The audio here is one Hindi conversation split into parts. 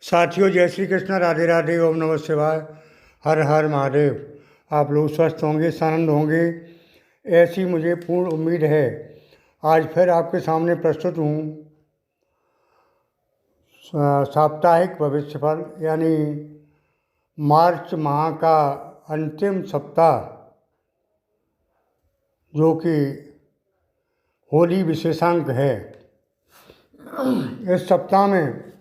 साथियों, जय श्री कृष्ण, राधे राधे, ओम नमः शिवाय, हर हर महादेव। आप लोग स्वस्थ होंगे, सानंद होंगे, ऐसी मुझे पूर्ण उम्मीद है। आज फिर आपके सामने प्रस्तुत हूँ साप्ताहिक भविष्यफल, यानी मार्च माह का अंतिम सप्ताह, जो कि होली विशेषांक है। इस सप्ताह में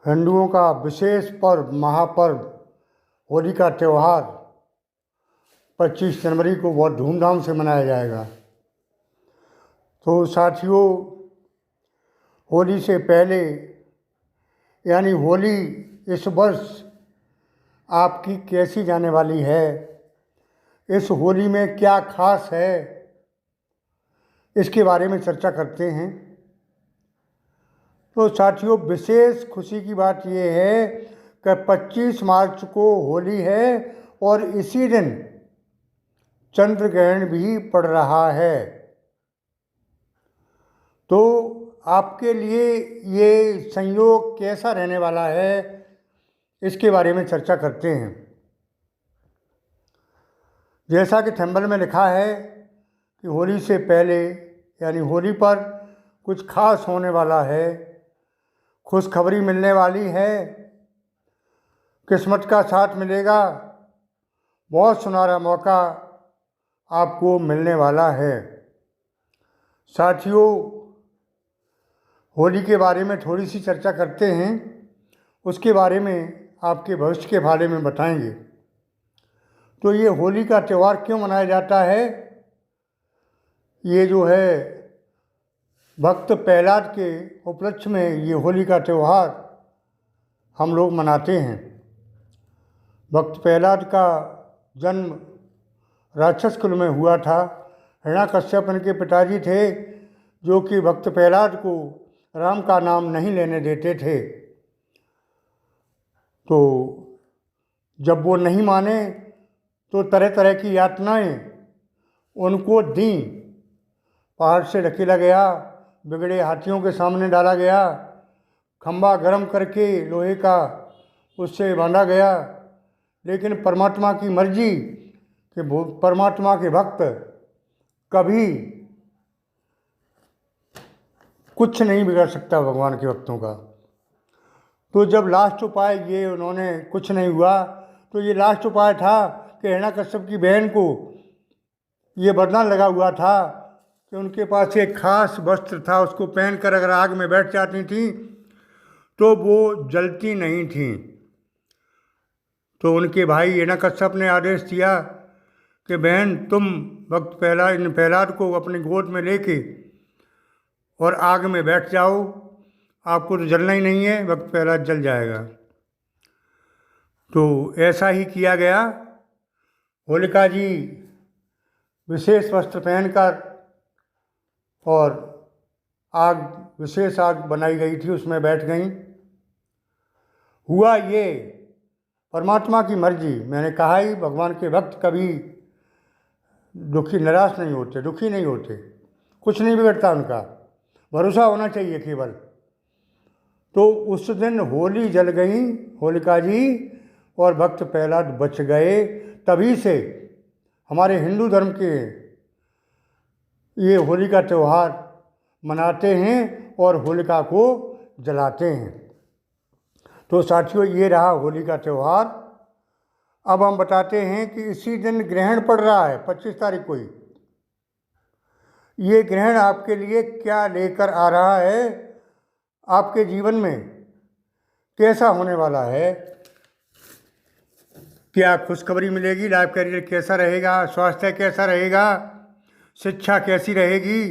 हिंदुओं का विशेष पर्व, महापर्व होली का त्यौहार 25 जनवरी को बहुत धूमधाम से मनाया जाएगा। तो साथियों, होली से पहले, यानी होली इस वर्ष आपकी कैसी जाने वाली है, इस होली में क्या खास है, इसके बारे में चर्चा करते हैं। तो साथियों, विशेष खुशी की बात यह है कि 25 मार्च को होली है और इसी दिन चंद्र ग्रहण भी पड़ रहा है। तो आपके लिए ये संयोग कैसा रहने वाला है, इसके बारे में चर्चा करते हैं। जैसा कि थंबनेल में लिखा है कि होली से पहले, यानी होली पर कुछ खास होने वाला है, खुशखबरी मिलने वाली है, किस्मत का साथ मिलेगा, बहुत सुनहरा मौका आपको मिलने वाला है। साथियों, होली के बारे में थोड़ी सी चर्चा करते हैं, उसके बारे में आपके भविष्य के बारे में बताएंगे। तो ये होली का त्यौहार क्यों मनाया जाता है? ये जो है भक्त प्रहलाद के उपलक्ष्य में ये होली का त्यौहार हम लोग मनाते हैं। भक्त प्रहलाद का जन्म राक्षस कुल में हुआ था। हिरण्याकश्यप इनके पिताजी थे, जो कि भक्त प्रहलाद को राम का नाम नहीं लेने देते थे। तो जब वो नहीं माने तो तरह तरह की यातनाएं उनको दी। पहाड़ से ढकेला गया, बिगड़े हाथियों के सामने डाला गया, खंबा गर्म करके लोहे का उससे बांधा गया। लेकिन परमात्मा की मर्जी कि परमात्मा के भक्त कभी कुछ नहीं बिगड़ सकता भगवान के भक्तों का। तो जब लास्ट उपाय ये उन्होंने कुछ नहीं हुआ, तो ये लास्ट उपाय था कि हिरण्याकश्यप की बहन को ये वरदान लगा हुआ था कि उनके पास एक खास वस्त्र था, उसको पहनकर अगर आग में बैठ जाती थी तो वो जलती नहीं थी। तो उनके भाई हिरण्याकश्यप ने आदेश दिया कि बहन, तुम भक्त प्रहलाद को अपनी गोद में लेके और आग में बैठ जाओ, आपको तो जलना ही नहीं है, भक्त प्रहलाद जल जाएगा। तो ऐसा ही किया गया। होलिका जी विशेष वस्त्र पहनकर और विशेष आग बनाई गई थी, उसमें बैठ गईं। हुआ ये परमात्मा की मर्जी। मैंने कहा ही, भगवान के भक्त कभी निराश नहीं होते, दुखी नहीं होते, कुछ नहीं बिगड़ता उनका, भरोसा होना चाहिए केवल। तो उस दिन होली जल गई होलिका जी और भक्त प्रहलाद बच गए। तभी से हमारे हिंदू धर्म के ये होली का त्यौहार मनाते हैं और होलिका को जलाते हैं। तो साथियों, ये रहा होली का त्यौहार। अब हम बताते हैं कि इसी दिन ग्रहण पड़ रहा है 25 तारीख को ही। ये ग्रहण आपके लिए क्या लेकर आ रहा है, आपके जीवन में कैसा होने वाला है, क्या खुशखबरी मिलेगी, लाइफ करियर कैसा रहेगा, स्वास्थ्य कैसा रहेगा, शिक्षा कैसी रहेगी,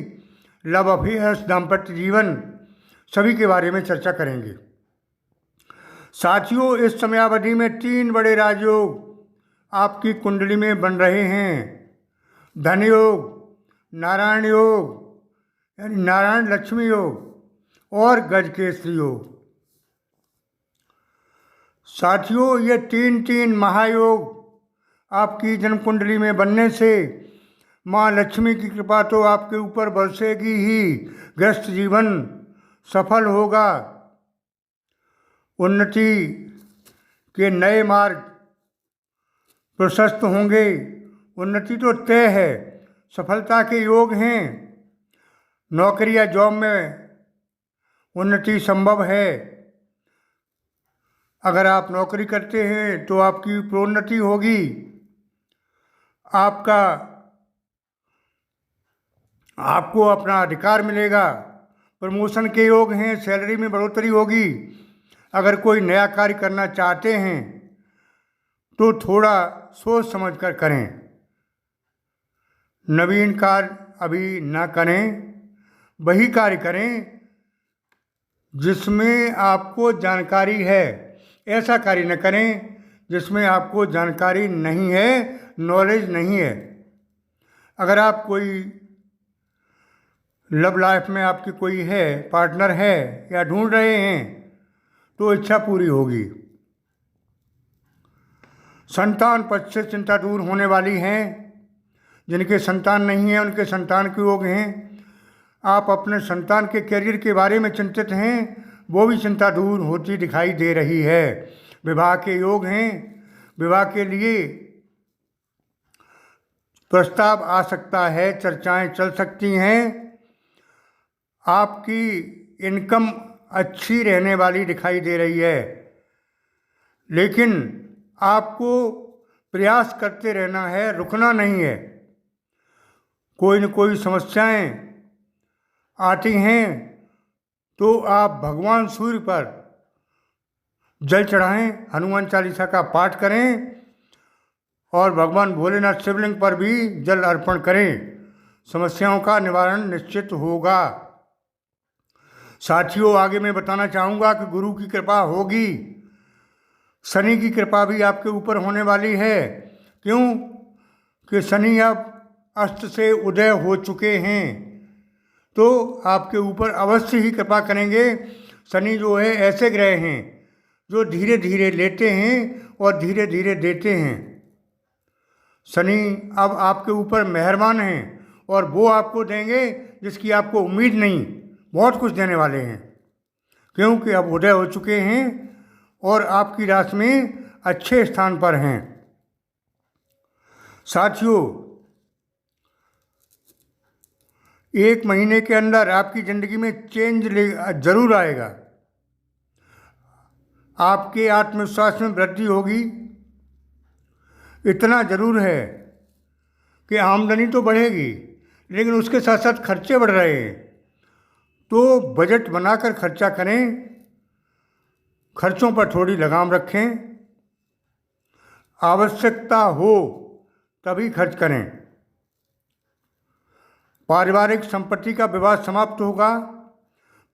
लव अफेयर्स, दाम्पत्य जीवन, सभी के बारे में चर्चा करेंगे। साथियों, इस समयावधि में 3 बड़े राजयोग आपकी कुंडली में बन रहे हैं। धन योग, नारायण योग यानी नारायण लक्ष्मी योग, और गजकेसरी योग। साथियों, ये 3 महायोग आपकी जन्म कुंडली में बनने से माँ लक्ष्मी की कृपा तो आपके ऊपर बरसेगी ही, गृहस्थ जीवन सफल होगा, उन्नति के नए मार्ग प्रशस्त होंगे। उन्नति तो तय है, सफलता के योग हैं। नौकरी या जॉब में उन्नति संभव है। अगर आप नौकरी करते हैं तो आपकी प्रोन्नति होगी। आपको अपना अधिकार मिलेगा। प्रमोशन के योग हैं, सैलरी में बढ़ोतरी होगी। अगर कोई नया कार्य करना चाहते हैं तो थोड़ा सोच समझ कर करें। नवीन कार्य अभी ना करें, वही कार्य करें जिसमें आपको जानकारी है। ऐसा कार्य न करें जिसमें आपको जानकारी नहीं है, नॉलेज नहीं है। अगर आप कोई लव लाइफ में आपकी कोई है, पार्टनर है या ढूंढ रहे हैं तो इच्छा पूरी होगी। संतान पक्ष से चिंता दूर होने वाली है। जिनके संतान नहीं है उनके संतान के योग हैं। आप अपने संतान के करियर के बारे में चिंतित हैं, वो भी चिंता दूर होती दिखाई दे रही है। विवाह के योग हैं। विवाह के लिए प्रस्ताव आ सकता है, चर्चाएं चल सकती हैं। आपकी इनकम अच्छी रहने वाली दिखाई दे रही है, लेकिन आपको प्रयास करते रहना है, रुकना नहीं है। कोई न कोई समस्याएं आती हैं तो आप भगवान सूर्य पर जल चढ़ाएं, हनुमान चालीसा का पाठ करें और भगवान भोलेनाथ शिवलिंग पर भी जल अर्पण करें। समस्याओं का निवारण निश्चित होगा। साथियों, आगे मैं बताना चाहूँगा कि गुरु की कृपा होगी। शनि की कृपा भी आपके ऊपर होने वाली है। क्यों कि शनि अब अस्त से उदय हो चुके हैं, तो आपके ऊपर अवश्य ही कृपा करेंगे। शनि जो है ऐसे ग्रह हैं जो धीरे धीरे लेते हैं और धीरे धीरे देते हैं। शनि अब आपके ऊपर मेहरबान हैं और वो आपको देंगे जिसकी आपको उम्मीद नहीं, बहुत कुछ देने वाले हैं। क्योंकि अब उदय हो चुके हैं और आपकी राशि में अच्छे स्थान पर हैं। साथियों, 1 महीने के अंदर आपकी ज़िंदगी में चेंज जरूर आएगा। आपके आत्मविश्वास में वृद्धि होगी। इतना ज़रूर है कि आमदनी तो बढ़ेगी, लेकिन उसके साथ साथ खर्चे बढ़ रहे हैं। तो बजट बनाकर खर्चा करें, खर्चों पर थोड़ी लगाम रखें। आवश्यकता हो तभी खर्च करें। पारिवारिक संपत्ति का विवाद समाप्त होगा।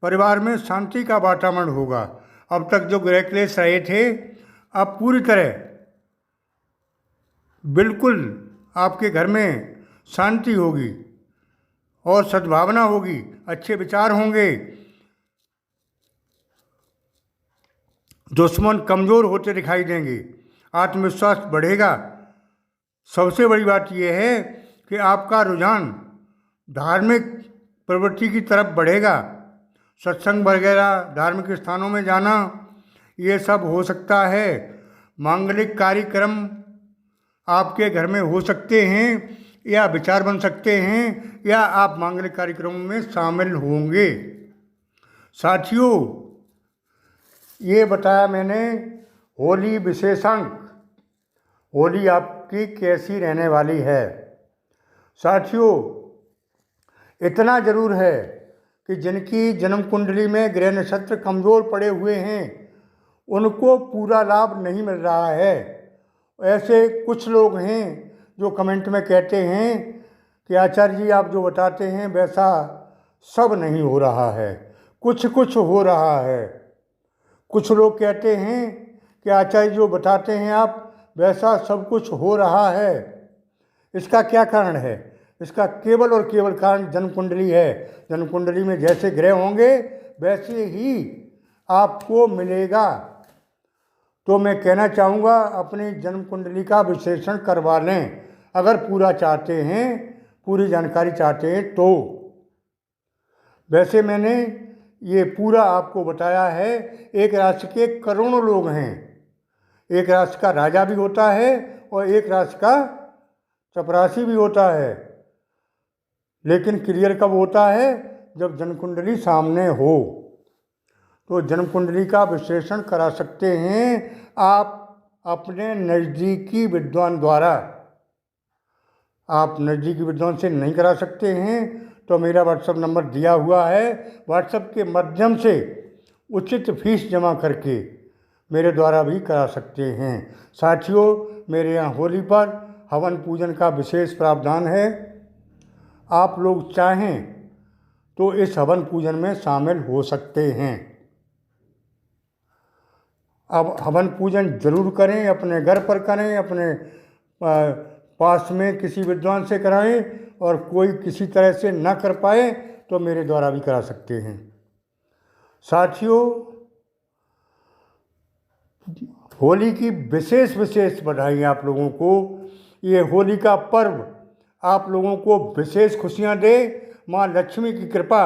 परिवार में शांति का वातावरण होगा। अब तक जो गृह क्लेश रहे थे, अब पूरी तरह बिल्कुल आपके घर में शांति होगी और सद्भावना होगी, अच्छे विचार होंगे। दुश्मन कमज़ोर होते दिखाई देंगे, आत्मविश्वास बढ़ेगा। सबसे बड़ी बात यह है कि आपका रुझान धार्मिक प्रवृत्ति की तरफ बढ़ेगा। सत्संग वगैरह, धार्मिक स्थानों में जाना, ये सब हो सकता है। मांगलिक कार्यक्रम आपके घर में हो सकते हैं या विचार बन सकते हैं, या आप मांगलिक कार्यक्रमों में शामिल होंगे। साथियों, ये बताया मैंने होली विशेषांक। होली आपकी कैसी रहने वाली है। साथियों, इतना ज़रूर है कि जिनकी जन्म कुंडली में ग्रह नक्षत्र कमज़ोर पड़े हुए हैं उनको पूरा लाभ नहीं मिल रहा है। ऐसे कुछ लोग हैं जो कमेंट में कहते हैं कि आचार्य जी आप जो बताते हैं वैसा सब नहीं हो रहा है, कुछ कुछ हो रहा है। कुछ लोग कहते हैं कि आचार्य जो बताते हैं आप वैसा सब कुछ हो रहा है। इसका क्या कारण है? इसका केवल और केवल कारण जन्म कुंडली है। जन्म कुंडली में जैसे ग्रह होंगे वैसे ही आपको मिलेगा। तो मैं कहना चाहूँगा अपनी जन्म कुंडली का विश्लेषण करवा लें, अगर पूरा चाहते हैं, पूरी जानकारी चाहते हैं तो। वैसे मैंने ये पूरा आपको बताया है। एक राशि के करोड़ों लोग हैं। एक राशि का राजा भी होता है और एक राशि का चपरासी भी होता है, लेकिन क्लियर कब होता है? जब जन्म कुंडली सामने हो। तो जन्म कुंडली का विश्लेषण करा सकते हैं आप अपने नज़दीकी विद्वान द्वारा। आप नज़दीकी विद्वान से नहीं करा सकते हैं तो मेरा व्हाट्सएप नंबर दिया हुआ है। व्हाट्सएप के माध्यम से उचित फीस जमा करके मेरे द्वारा भी करा सकते हैं। साथियों, मेरे यहाँ होली पर हवन पूजन का विशेष प्रावधान है। आप लोग चाहें तो इस हवन पूजन में शामिल हो सकते हैं। अब हवन पूजन जरूर करें, अपने घर पर करें, अपने पास में किसी विद्वान से कराएं, और कोई किसी तरह से ना कर पाए तो मेरे द्वारा भी करा सकते हैं। साथियों, होली की विशेष बधाई आप लोगों को। ये होली का पर्व आप लोगों को विशेष खुशियां दे। माँ लक्ष्मी की कृपा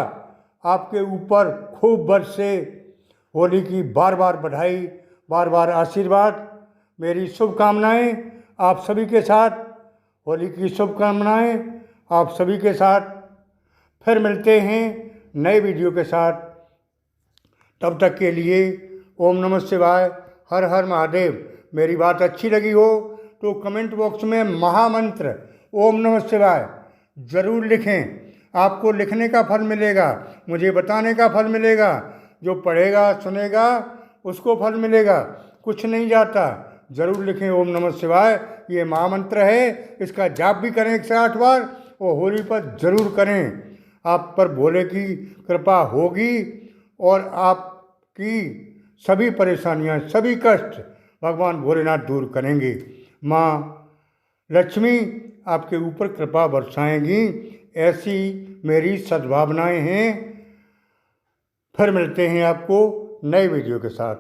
आपके ऊपर खूब बरसे। होली की बार बार बधाई, बार बार आशीर्वाद, मेरी शुभकामनाएं आप सभी के साथ। होली की शुभकामनाएं आप सभी के साथ। फिर मिलते हैं नए वीडियो के साथ। तब तक के लिए ओम नमः शिवाय, हर हर महादेव। मेरी बात अच्छी लगी हो तो कमेंट बॉक्स में महामंत्र ओम नमः शिवाय ज़रूर लिखें। आपको लिखने का फल मिलेगा, मुझे बताने का फल मिलेगा। जो पढ़ेगा सुनेगा उसको फल मिलेगा, कुछ नहीं जाता। ज़रूर लिखें ओम नमः शिवाय। ये महामंत्र है, इसका जाप भी करें 108 बार और होली पर ज़रूर करें। आप पर भोले की कृपा होगी और आपकी सभी परेशानियां, सभी कष्ट भगवान भोलेनाथ दूर करेंगे। माँ लक्ष्मी आपके ऊपर कृपा बरसाएंगी, ऐसी मेरी सद्भावनाएं हैं। फिर मिलते हैं आपको नए वीडियो के साथ।